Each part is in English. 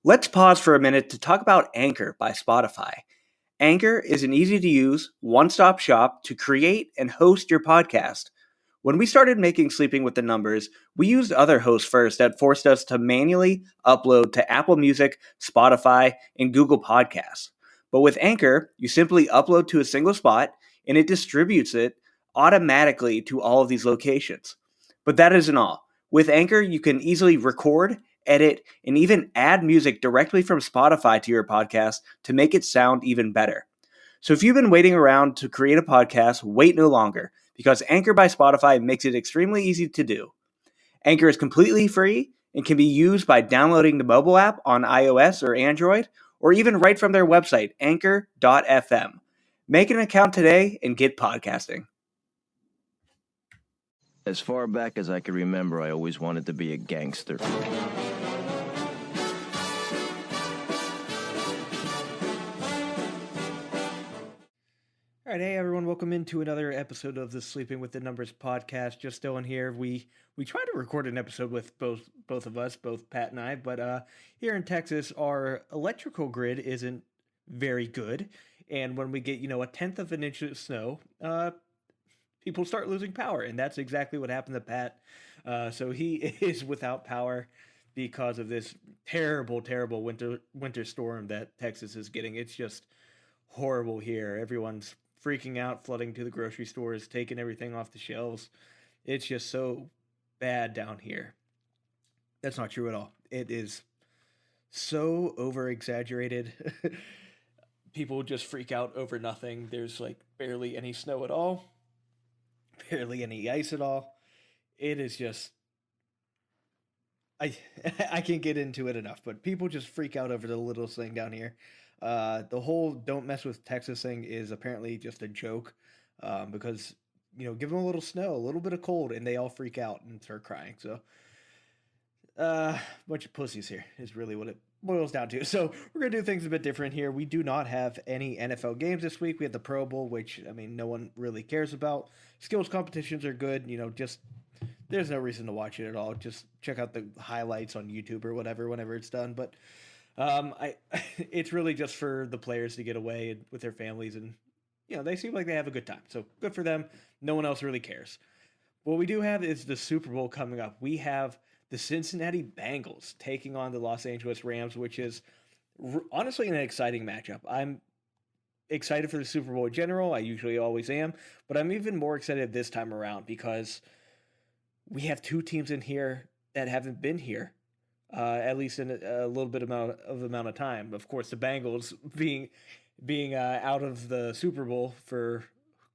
Let's pause for a minute to talk about Anchor by Spotify. Anchor is an easy to use, one stop shop to create and host your podcast. When we started making Sleeping with the Numbers, we used other hosts first that forced us to manually upload to Apple Music, Spotify, and Google Podcasts. But with Anchor, you simply upload to a single spot and it distributes it automatically to all of these locations. But that isn't all. With Anchor, you can easily record, edit, and even add music directly from Spotify to your podcast to make it sound even better. So if you've been waiting around to create a podcast, wait no longer, because Anchor by Spotify makes it extremely easy to do. Anchor is completely free and can be used by downloading the mobile app on iOS or Android, or even right from their website, anchor.fm. Make an account today and get podcasting. As far back as I can remember, I always wanted to be a gangster. All right, hey everyone, welcome into another episode of the Sleeping with the Numbers podcast. Just Dylan here. We tried to record an episode with both of us, both Pat and I, but here in Texas, our electrical grid isn't very good, and when we get a tenth of an inch of snow, people start losing power, and that's exactly what happened to Pat. So he is without power because of this terrible winter storm that Texas is getting. It's just horrible here. Everyone's freaking out, flooding to the grocery stores, taking everything off the shelves. It's just so bad down here. That's not true at all. It is so over exaggerated. People just freak out over nothing. There's like barely any snow at all, barely any ice at all. It is just, I can't get into it enough, but people just freak out over the littlest thing down here. The whole "don't mess with Texas" thing is apparently just a joke, because give them a little snow, a little bit of cold, and they all freak out and start crying. So, bunch of pussies here is really what it boils down to. So we're gonna do things a bit different here. We do not have any NFL games this week. We have the Pro Bowl, which no one really cares about. Skills competitions are good. Just there's no reason to watch it at all. Just check out the highlights on YouTube or whatever whenever it's done. But it's really just for the players to get away with their families, and they seem like they have a good time. So good for them. No one else really cares. What we do have is the Super Bowl coming up. We have the Cincinnati Bengals taking on the Los Angeles Rams, which is honestly an exciting matchup. I'm excited for the Super Bowl in general. I usually always am, but I'm even more excited this time around because we have two teams in here that haven't been here. At least in a little bit amount of time. Of course, the Bengals being out of the Super Bowl for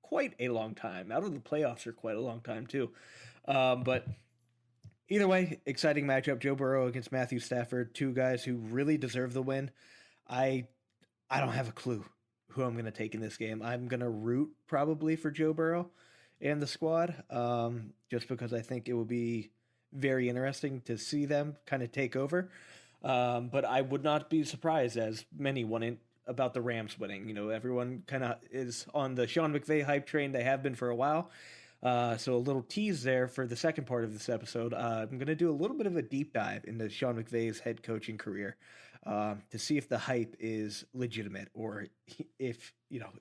quite a long time, out of the playoffs for quite a long time too. But either way, exciting matchup. Joe Burrow against Matthew Stafford, two guys who really deserve the win. I don't have a clue who I'm going to take in this game. I'm going to root probably for Joe Burrow and the squad, just because I think it will be very interesting to see them kind of take over. But I would not be surprised, as many wanted, about the Rams winning. Everyone kind of is on the Sean McVay hype train. They have been for a while. So a little tease there for the second part of this episode. I'm going to do a little bit of a deep dive into Sean McVay's head coaching career, to see if the hype is legitimate or if,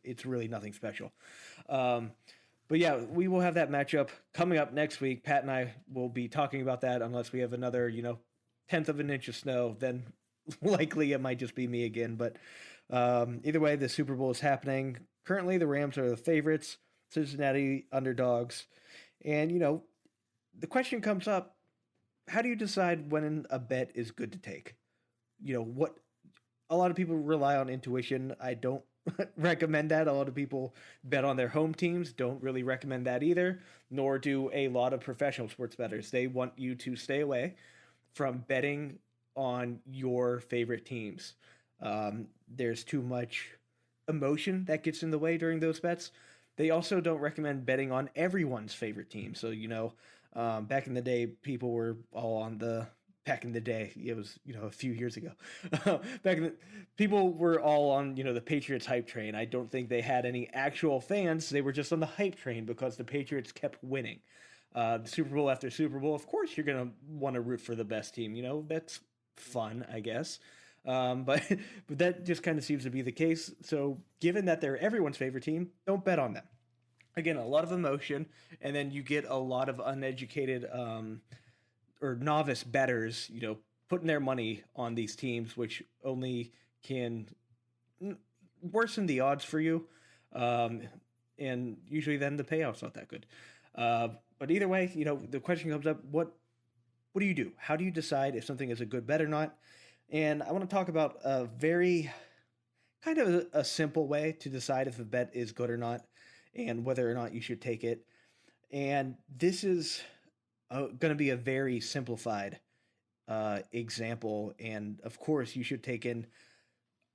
it's really nothing special. But yeah, we will have that matchup coming up next week. Pat and I will be talking about that unless we have another, tenth of an inch of snow. Then likely it might just be me again. But either way, the Super Bowl is happening. Currently, the Rams are the favorites, Cincinnati underdogs. And, the question comes up, how do you decide when a bet is good to take? What a lot of people rely on intuition. I don't recommend that. A lot of people bet on their home teams. Don't really recommend that either, nor do a lot of professional sports bettors. They want you to stay away from betting on your favorite teams. There's too much emotion that gets in the way during those bets. They also don't recommend betting on everyone's favorite team. So, back in the day, people were all on the back in the day, it was, a few years ago. People were all on, the Patriots hype train. I don't think they had any actual fans. They were just on the hype train because the Patriots kept winning. The Super Bowl after Super Bowl, of course, you're going to want to root for the best team. That's fun, I guess. But but that just kind of seems to be the case. So given that they're everyone's favorite team, don't bet on them. Again, a lot of emotion, and then you get a lot of uneducated or novice bettors, putting their money on these teams, which only can worsen the odds for you. And usually then the payout's not that good. But either way, the question comes up, what do you do? How do you decide if something is a good bet or not? And I want to talk about a very kind of a simple way to decide if a bet is good or not and whether or not you should take it. And this is going to be a very simplified example. And of course, you should take in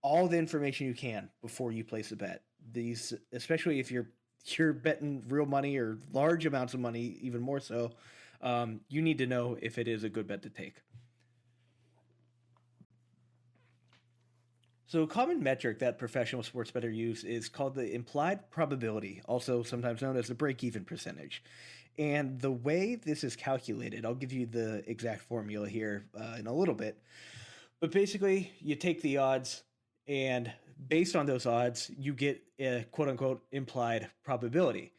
all the information you can before you place a bet. These, especially if you're betting real money or large amounts of money, even more so, you need to know if it is a good bet to take. So a common metric that professional sports bettors use is called the implied probability, also sometimes known as the break-even percentage. And the way this is calculated, I'll give you the exact formula here in a little bit. But basically, you take the odds, and based on those odds, you get a quote-unquote implied probability.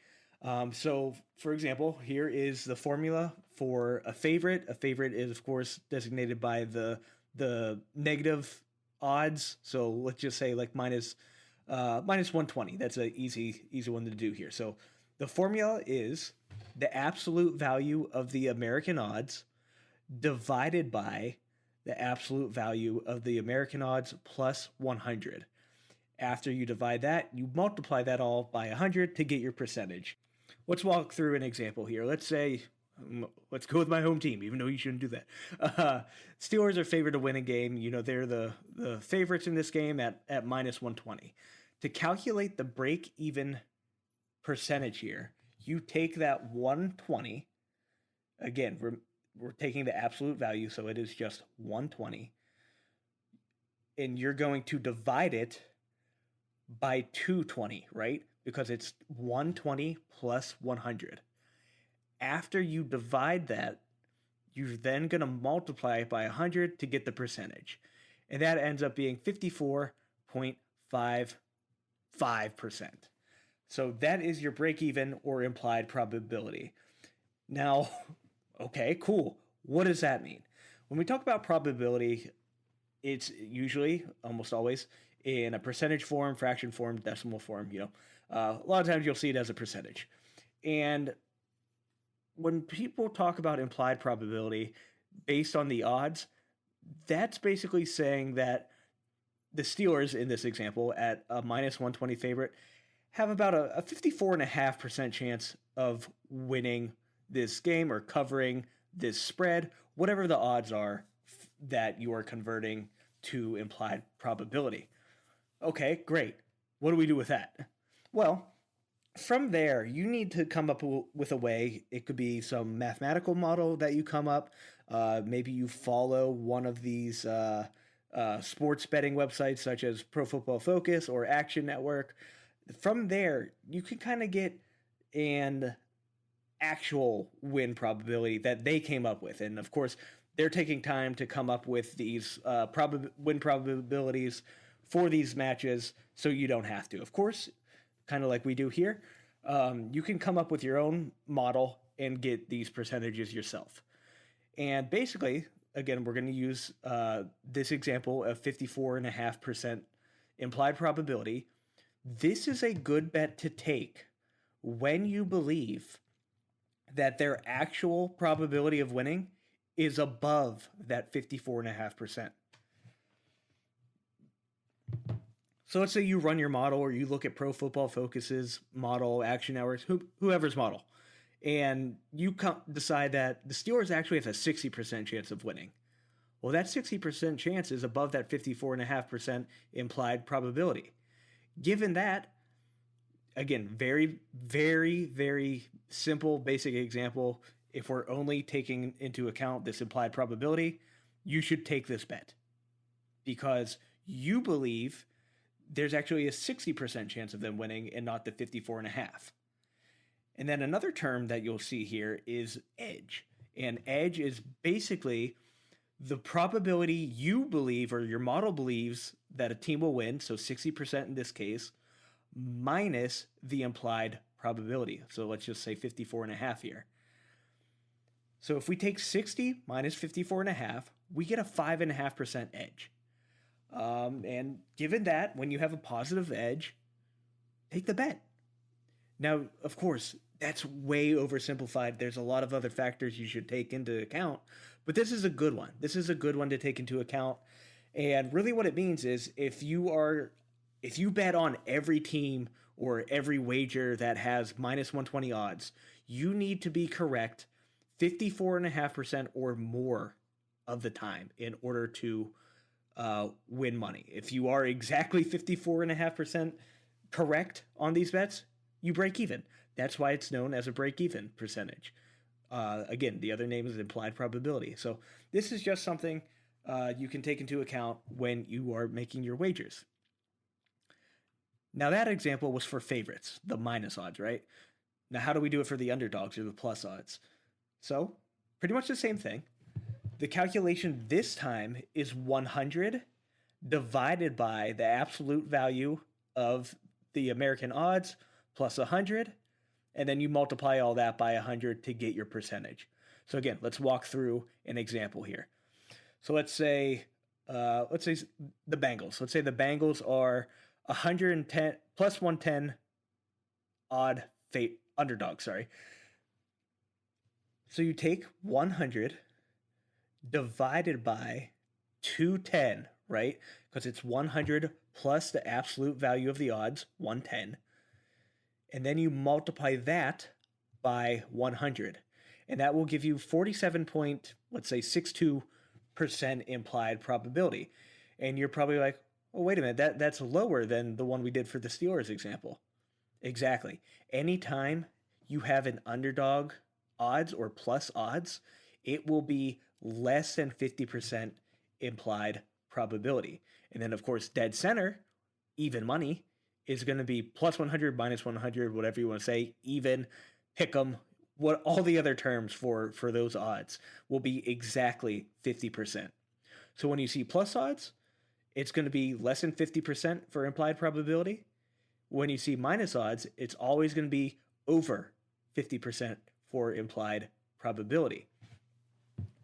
So, for example, here is the formula for a favorite. A favorite is, of course, designated by the negative odds. So let's just say like minus 120. That's an easy one to do here. So the formula is the absolute value of the American odds divided by the absolute value of the American odds plus 100. After you divide that, you multiply that all by 100 to get your percentage. Let's walk through an example here. Let's go with my home team, even though you shouldn't do that. Steelers are favored to win a game. They're the favorites in this game at minus 120. To calculate the break-even percentage here, you take that 120. Again, we're taking the absolute value, so it is just 120. And you're going to divide it by 220, right? Because it's 120 plus 100. After you divide that, you're then going to multiply it by 100 to get the percentage. And that ends up being 54.55%. So that is your break-even or implied probability. Now, okay, cool. What does that mean? When we talk about probability, it's usually, almost always, in a percentage form, fraction form, decimal form. A lot of times you'll see it as a percentage. And when people talk about implied probability based on the odds, that's basically saying that the Steelers, in this example, at a minus 120 favorite, have about a 54.5% chance of winning this game or covering this spread, whatever the odds are that you are converting to implied probability. Okay, great. What do we do with that? Well, from there, you need to come up with a way. It could be some mathematical model that you come up. Maybe you follow one of these sports betting websites such as Pro Football Focus or Action Network. From there, you can kind of get an actual win probability that they came up with. And of course, they're taking time to come up with these win probabilities for these matches, so you don't have to. Of course, kind of like we do here, you can come up with your own model and get these percentages yourself. And basically, again, we're going to use this example of 54.5% implied probability. This is a good bet to take when you believe that their actual probability of winning is above that 54.5%. So let's say you run your model or you look at Pro Football Focus's model, Action Networks, whoever's model, and you decide that the Steelers actually have a 60% chance of winning. Well, that 60% chance is above that 54.5% implied probability. Given that, again, very, very, very simple, basic example, if we're only taking into account this implied probability, you should take this bet because you believe there's actually a 60% chance of them winning and not the 54.5. And then another term that you'll see here is edge. And edge is basically the probability you believe or your model believes that a team will win, so 60% in this case, minus the implied probability. So let's just say 54.5 here. So if we take 60 minus 54.5, we get a 5.5% edge. And given that, when you have a positive edge, take the bet. Now, of course, that's way oversimplified. There's a lot of other factors you should take into account, but this is a good one. This is a good one to take into account. And really what it means is if you bet on every team or every wager that has minus 120 odds, you need to be correct 54.5% or more of the time in order to win money. If you are exactly 54.5% correct on these bets, you break even. That's why it's known as a break-even percentage. Again, the other name is implied probability. So this is just something you can take into account when you are making your wagers. Now that example was for favorites, the minus odds, right? Now how do we do it for the underdogs or the plus odds? So pretty much the same thing. The calculation this time is 100 divided by the absolute value of the American odds plus 100, and then you multiply all that by 100 to get your percentage. So again, let's walk through an example here. So let's say the Bengals. Let's say the Bengals are 110 plus 110 odd underdog. Sorry. So you take 100 divided by 210, right? Because it's 100 plus the absolute value of the odds, 110. And then you multiply that by 100. And that will give you 47.62% implied probability. And you're probably like, oh, wait a minute, that's lower than the one we did for the Steelers example. Exactly. Anytime you have an underdog odds or plus odds, it will be less than 50% implied probability. And then, of course, dead center, even money, is going to be plus 100, minus 100, whatever you want to say, even, pick 'em, what all the other terms for those odds will be exactly 50%. So when you see plus odds, it's going to be less than 50% for implied probability. When you see minus odds, it's always going to be over 50% for implied probability.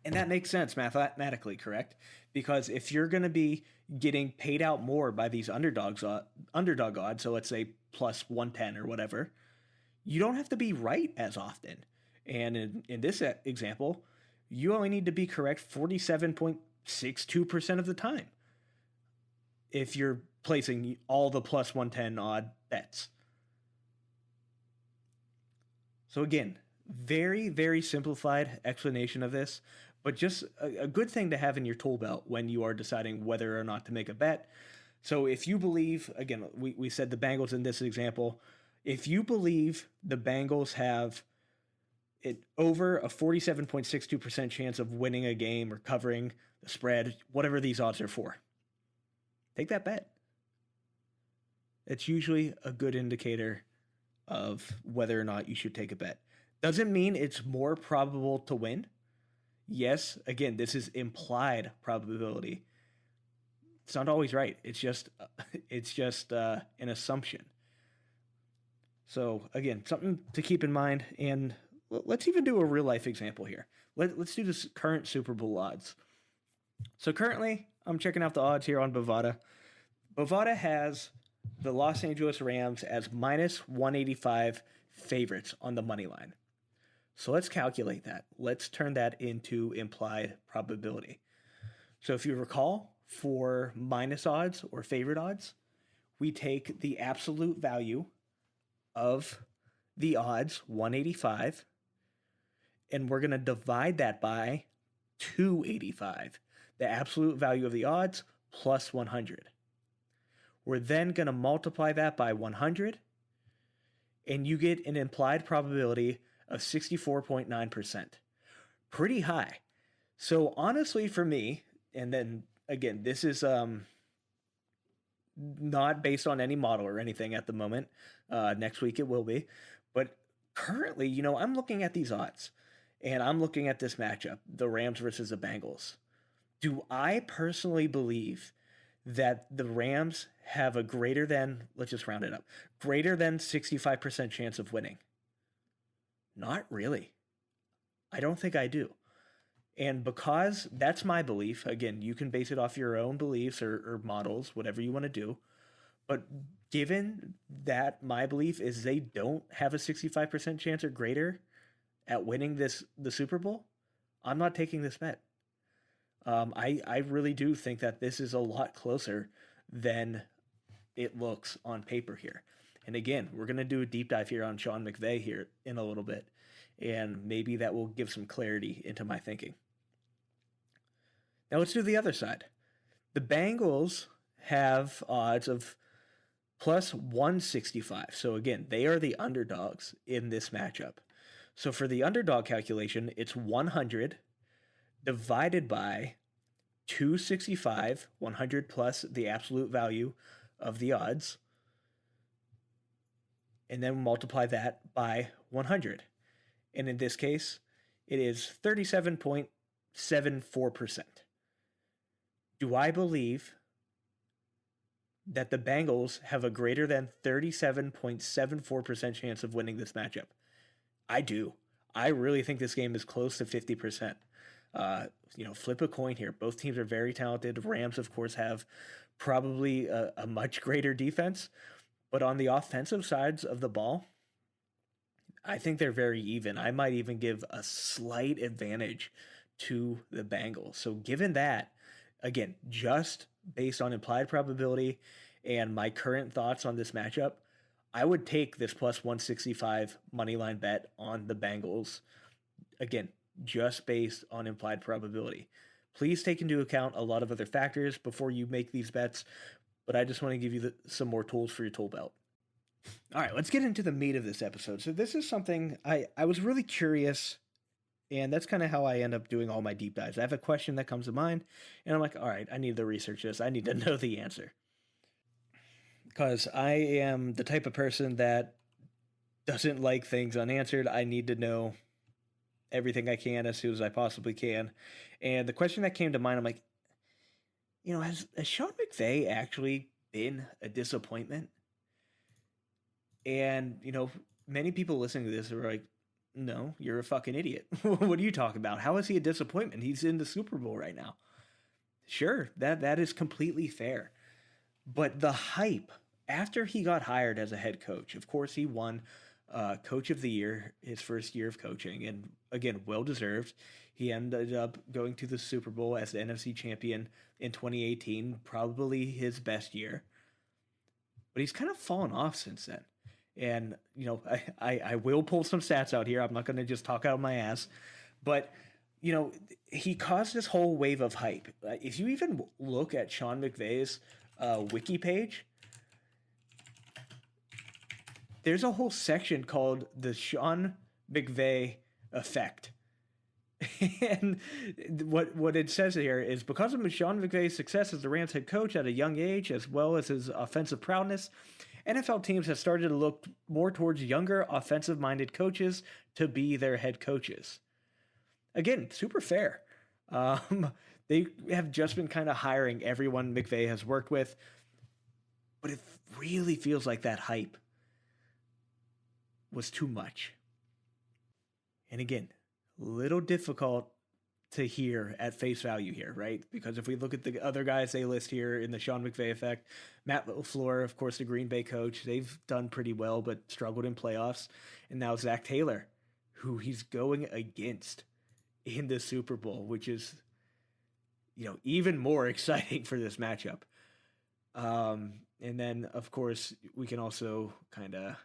And that makes sense mathematically, correct? Because if you're going to be getting paid out more by these underdog odds, so let's say plus 110 or whatever, you don't have to be right as often. And in this example, you only need to be correct 47.62% of the time if you're placing all the plus 110 odd bets. So again, very, very simplified explanation of this, but just a good thing to have in your tool belt when you are deciding whether or not to make a bet. So if you believe, again, we said the Bengals in this example, if you believe the Bengals have it over a 47.62% chance of winning a game or covering the spread, whatever these odds are for, take that bet. It's usually a good indicator of whether or not you should take a bet. Doesn't mean it's more probable to win. Yes, again, this is implied probability. It's not always right. It's just an assumption. So again, something to keep in mind. And let's even do a real life example here. Let's do this current Super Bowl odds. So currently, I'm checking out the odds here on Bovada. Bovada has the Los Angeles Rams as minus 185 favorites on the money line. So let's calculate that. Let's turn that into implied probability. So if you recall, for minus odds or favorite odds, we take the absolute value of the odds, 185, and we're going to divide that by 285, the absolute value of the odds plus 100. We're then going to multiply that by 100, and you get an implied probability of 64.9%. Pretty high. So honestly for me, and then again, this is not based on any model or anything at the moment. Next week it will be. But currently, I'm looking at these odds, and I'm looking at this matchup, the Rams versus the Bengals. Do I personally believe that the Rams have a greater than, let's just round it up, greater than 65% chance of winning? Not really. I don't think I do. And because that's my belief, again, you can base it off your own beliefs or models, whatever you want to do. But given that my belief is they don't have a 65% chance or greater at winning the Super Bowl, I'm not taking this bet. I really do think that this is a lot closer than it looks on paper here. And again, we're going to do a deep dive here on Sean McVay here in a little bit, and maybe that will give some clarity into my thinking. Now let's do the other side. The Bengals have odds of plus 165. So again, they are the underdogs in this matchup. So for the underdog calculation, it's 100 divided by 265, 100 plus the absolute value of the odds, and then multiply that by 100. And in this case, it is 37.74%. Do I believe that the Bengals have a greater than 37.74% chance of winning this matchup? I do. I really think this game is close to 50%. Flip a coin here. Both teams are very talented. Rams, of course, have probably a much greater defense. But on the offensive sides of the ball, I think they're very even. I might even give a slight advantage to the Bengals. So given that, again, just based on implied probability and my current thoughts on this matchup, I would take this plus 165 moneyline bet on the Bengals. Again, just based on implied probability. Please take into account a lot of other factors before you make these bets, but I just want to give you some more tools for your tool belt. All right, let's get into the meat of this episode. So this is something I was really curious, and that's kind of how I end up doing all my deep dives. I have a question that comes to mind, and I'm like, all right, I need to research this. I need to know the answer. Because I am the type of person that doesn't like things unanswered. I need to know everything I can as soon as I possibly can. And the question that came to mind, I'm like, has Sean McVay actually been a disappointment? And, many people listening to this are like, no, you're a fucking idiot. What are you talking about? How is he a disappointment? He's in the Super Bowl right now. Sure, that is completely fair. But the hype after he got hired as a head coach, of course, he won Coach of the Year his first year of coaching. And again, well-deserved. He ended up going to the Super Bowl as the NFC champion in 2018, probably his best year. But he's kind of fallen off since then. And, I will pull some stats out here. I'm not going to just talk out of my ass. But, he caused this whole wave of hype. If you even look at Sean McVay's wiki page, there's a whole section called the Sean McVay effect. And what it says here is because of Sean McVay's success as the Rams head coach at a young age, as well as his offensive prowess, NFL teams have started to look more towards younger offensive-minded coaches to be their head coaches. Again, super fair. They have just been kind of hiring everyone McVay has worked with, but it really feels like that hype was too much. And again, little difficult to hear at face value here, right? Because if we look at the other guys they list here in the Sean McVay effect, Matt LaFleur, of course, the Green Bay coach, they've done pretty well but struggled in playoffs. And now Zach Taylor, who he's going against in the Super Bowl, which is, even more exciting for this matchup. And then, of course, we can also kind of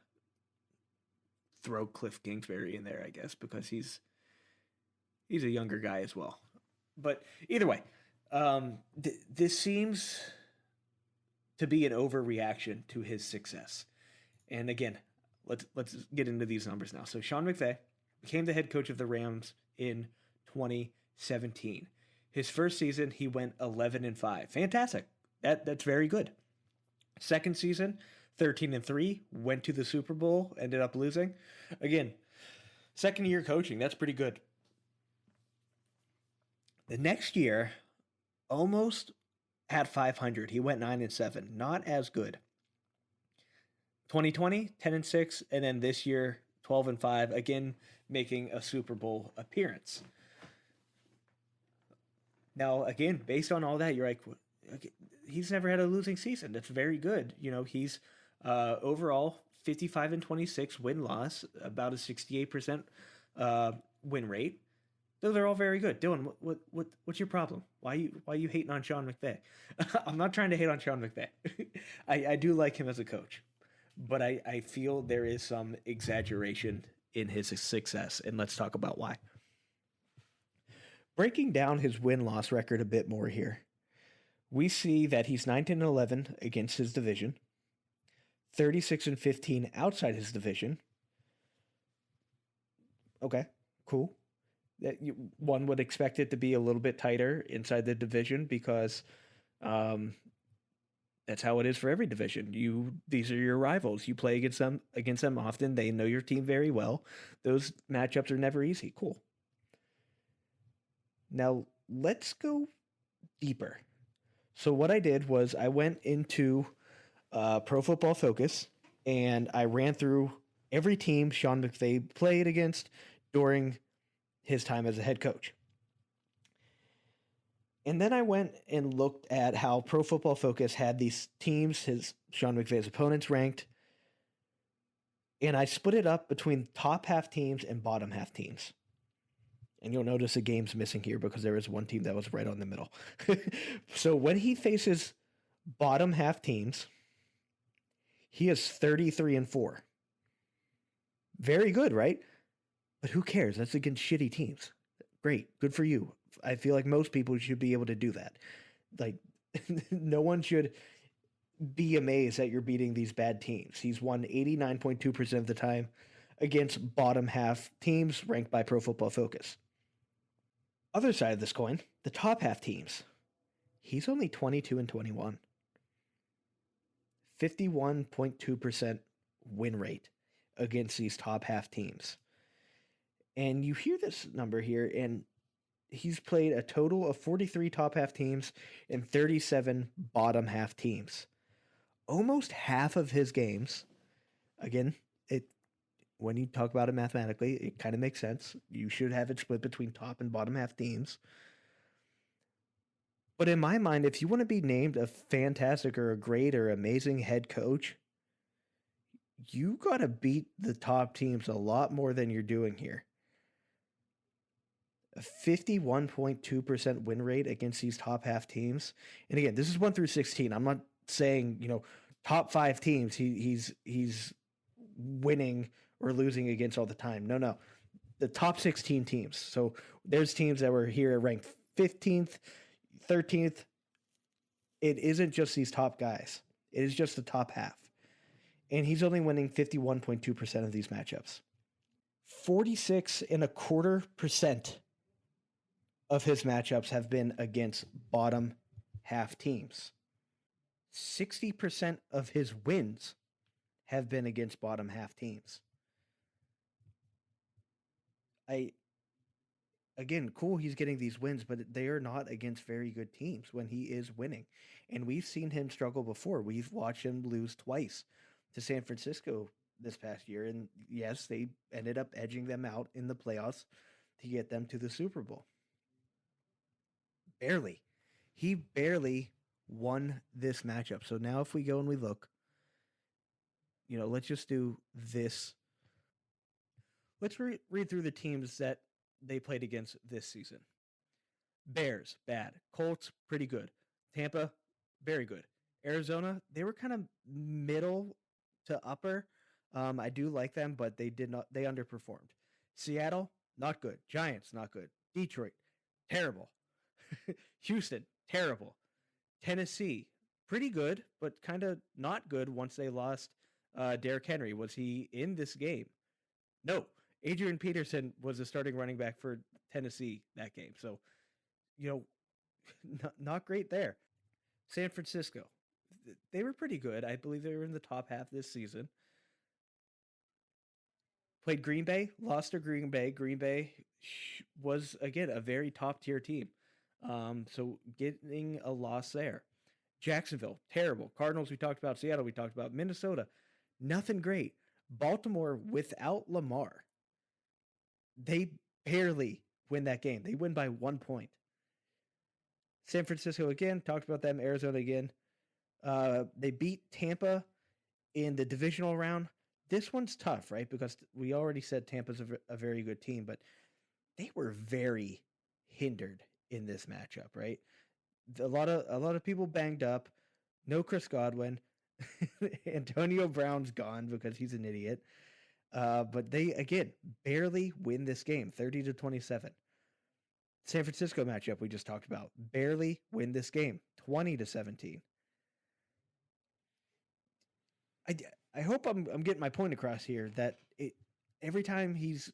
throw Cliff Kingsbury in there, I guess, because he's a younger guy as well. But either way, this seems to be an overreaction to his success. And again, let's get into these numbers now. So Sean McVay became the head coach of the Rams in 2017. His first season, he went 11-5. Fantastic. That's very good. Second season, 13-3, went to the Super Bowl, ended up losing. Again, second year coaching, that's pretty good. The next year, almost at 500. He went 9-7. Not as good. 2020, 10-6, and then this year 12-5. Again, making a Super Bowl appearance. Now, again, based on all that, you're like, okay, he's never had a losing season. That's very good. He's overall 55-26 win loss, about a 68% win rate. Those are all very good. Dylan, what's your problem? Why you hating on Sean McVay? I'm not trying to hate on Sean McVay. I do like him as a coach, but I feel there is some exaggeration in his success, and let's talk about why. Breaking down his win-loss record a bit more here, we see that he's 19-11 against his division, 36-15 outside his division. Okay, cool. One would expect it to be a little bit tighter inside the division because that's how it is for every division. These are your rivals. You play against them often. They know your team very well. Those matchups are never easy. Cool. Now, let's go deeper. So what I did was I went into Pro Football Focus and I ran through every team Sean McVay played against during his time as a head coach. And then I went and looked at how Pro Football Focus had these teams, Sean McVay's opponents ranked, and I split it up between top half teams and bottom half teams. And you'll notice a game's missing here because there is one team that was right on the middle. So when he faces bottom half teams, he is 33-4. Very good, right? But who cares? That's against shitty teams. Great. Good for you. I feel like most people should be able to do that. Like, no one should be amazed that you're beating these bad teams. He's won 89.2% of the time against bottom half teams ranked by Pro Football Focus. Other side of this coin, the top half teams. He's only 22-21. 51.2% win rate against these top half teams. And you hear this number here, and he's played a total of 43 top half teams and 37 bottom half teams. Almost half of his games, again, when you talk about it mathematically, it kind of makes sense. You should have it split between top and bottom half teams. But in my mind, if you want to be named a fantastic or a great or amazing head coach, you got to beat the top teams a lot more than you're doing here. A 51.2% win rate against these top half teams. And again, this is 1 through 16. I'm not saying, top 5 teams he's winning or losing against all the time. No. The top 16 teams. So there's teams that were here ranked 15th, 13th. It isn't just these top guys. It is just the top half. And he's only winning 51.2% of these matchups. 46.25% of his matchups have been against bottom half teams. 60% of his wins have been against bottom half teams. Again, cool, he's getting these wins, but they are not against very good teams when he is winning. And we've seen him struggle before. We've watched him lose twice to San Francisco this past year. And yes, they ended up edging them out in the playoffs to get them to the Super Bowl. Barely. He barely won this matchup. So now if we go and we look, let's just do this. Let's read through the teams that they played against this season. Bears, bad. Colts, pretty good. Tampa, very good. Arizona, they were kind of middle to upper. I do like them, but they underperformed. Seattle, not good. Giants, not good. Detroit, terrible. Houston, terrible. Tennessee, pretty good, but kind of not good once they lost Derrick Henry. Was he in this game? No. Adrian Peterson was the starting running back for Tennessee that game. So, not great there. San Francisco, they were pretty good. I believe they were in the top half this season. Played Green Bay, lost to Green Bay. Green Bay was, again, a very top-tier team. So getting a loss there. Jacksonville, terrible. Cardinals, we talked about. Seattle, we talked about. Minnesota, nothing great. Baltimore, without Lamar, they barely win that game. They win by 1 point. San Francisco again, talked about them. Arizona again. They beat Tampa in the divisional round. This one's tough, right? Because we already said Tampa's a very good team, but they were very hindered in this matchup, right? A lot of people banged up. No Chris Godwin. Antonio Brown's gone because he's an idiot. But they again barely win this game, 30-27. San Francisco matchup we just talked about, barely win this game, 20-17. I hope I'm getting my point across here that every time he's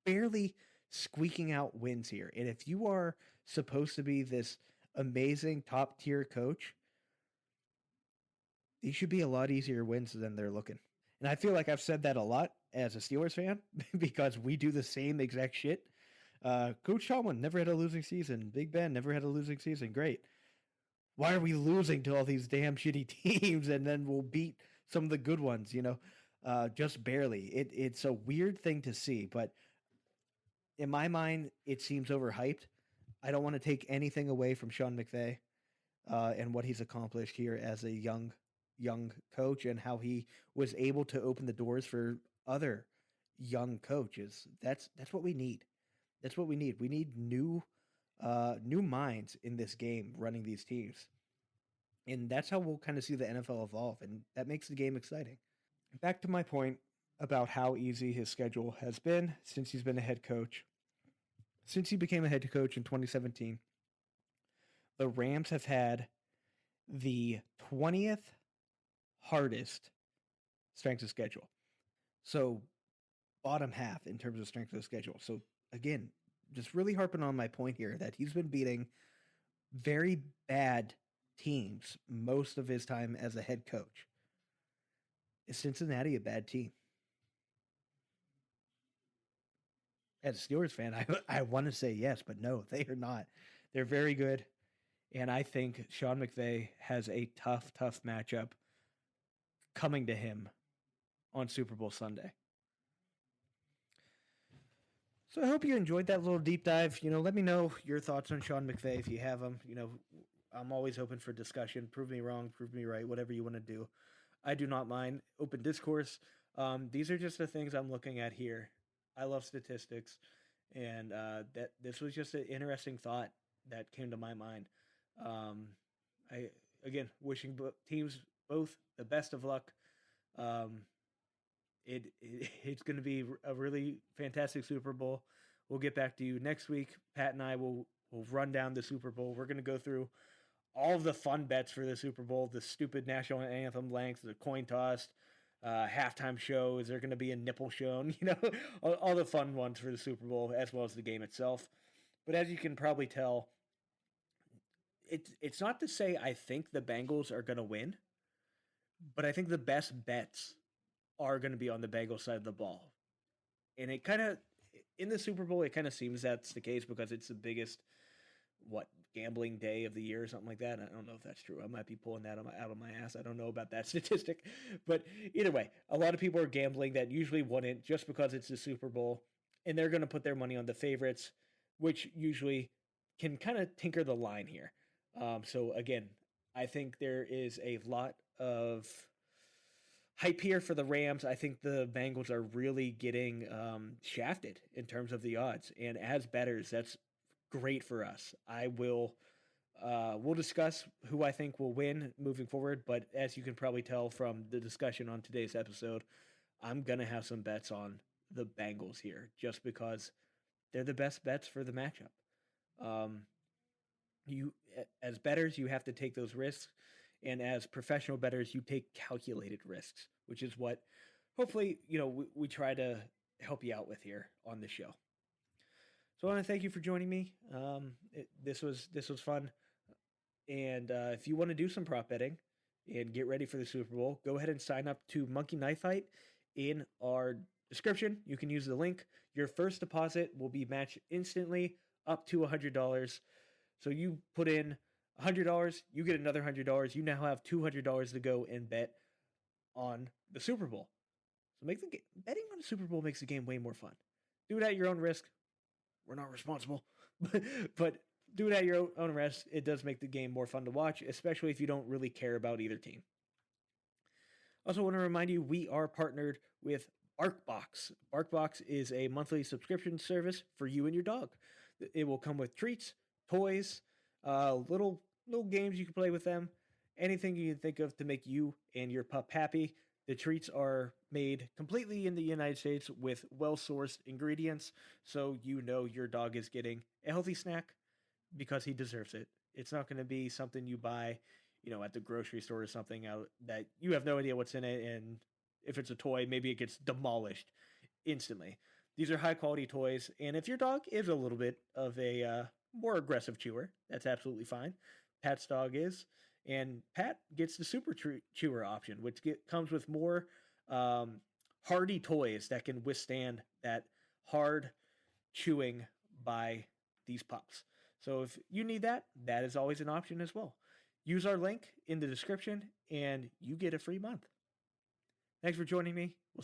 barely squeaking out wins here. And if you are supposed to be this amazing top tier coach, these should be a lot easier wins than they're looking. And I feel like I've said that a lot as a Steelers fan because we do the same exact shit. Coach Tomlin never had a losing season. Big Ben never had a losing season. Great. Why are we losing to all these damn shitty teams and then we'll beat some of the good ones, just barely. It's a weird thing to see, but in my mind, it seems overhyped. I don't want to take anything away from Sean McVay and what he's accomplished here as a young coach and how he was able to open the doors for other young coaches. That's what we need. That's what we need. We need new minds in this game running these teams. And that's how we'll kind of see the NFL evolve, and that makes the game exciting. Back to my point about how easy his schedule has been since he's been a head coach. Since he became a head coach in 2017, the Rams have had the 20th hardest strength of schedule. So bottom half in terms of strength of schedule. So again, just really harping on my point here that he's been beating very bad teams most of his time as a head coach. Is Cincinnati a bad team? As a Steelers fan, I want to say yes, but no, they are not. They're very good. And I think Sean McVay has a tough matchup coming to him on Super Bowl Sunday. So I hope you enjoyed that little deep dive. Let me know your thoughts on Sean McVay if you have them. I'm always open for discussion. Prove me wrong, prove me right, whatever you want to do. I do not mind. Open discourse. These are just the things I'm looking at here. I love statistics, and that this was just an interesting thought that came to my mind. I again wishing teams both the best of luck. It's going to be a really fantastic Super Bowl. We'll get back to you next week. Pat and I will run down the Super Bowl. We're going to go through all of the fun bets for the Super Bowl, the stupid national anthem length, the coin toss, halftime show. Is there going to be a nipple shown? All the fun ones for the Super Bowl as well as the game itself. But as you can probably tell, it's not to say I think the Bengals are going to win, but I think the best bets are going to be on the Bengals side of the ball. And it kind of, in the Super Bowl, it kind of seems that's the case because it's the biggest, gambling day of the year or something like that. I don't know if that's true. I might be pulling that out of my ass. I don't know about that statistic. But either way, a lot of people are gambling that usually wouldn't just because it's the Super Bowl. And they're going to put their money on the favorites, which usually can kind of tinker the line here. So again, I think there is a lot of hype here for the Rams. I think the Bengals are really getting shafted in terms of the odds. And as bettors, that's great for us. We'll discuss who I think will win moving forward. But as you can probably tell from the discussion on today's episode, I'm going to have some bets on the Bengals here just because they're the best bets for the matchup. You, as bettors, you have to take those risks. And as professional bettors, you take calculated risks, which is what hopefully, we try to help you out with here on the show. So I want to thank you for joining me. This was fun. And if you want to do some prop betting and get ready for the Super Bowl, go ahead and sign up to Monkey Knife Fight in our description. You can use the link. Your first deposit will be matched instantly up to $100. So you put in $100, you get another $100. You now have $200 to go and bet on the Super Bowl. So betting on the Super Bowl makes the game way more fun. Do it at your own risk. We're not responsible, but do it at your own risk. It does make the game more fun to watch, especially if you don't really care about either team. Also, want to remind you, we are partnered with BarkBox. BarkBox is a monthly subscription service for you and your dog. It will come with treats, toys, little games you can play with them, anything you can think of to make you and your pup happy. The treats are made completely in the United States with well-sourced ingredients, so you know your dog is getting a healthy snack because he deserves it. It's not going to be something you buy, at the grocery store or something out that you have no idea what's in it, and if it's a toy, maybe it gets demolished instantly. These are high-quality toys, and if your dog is a little bit of a more aggressive chewer, that's absolutely fine. Pat's dog is. And Pat gets the super chewer option, which comes with more hardy toys that can withstand that hard chewing by these pups. So if you need that, that is always an option as well. Use our link in the description and you get a free month. Thanks for joining me. We'll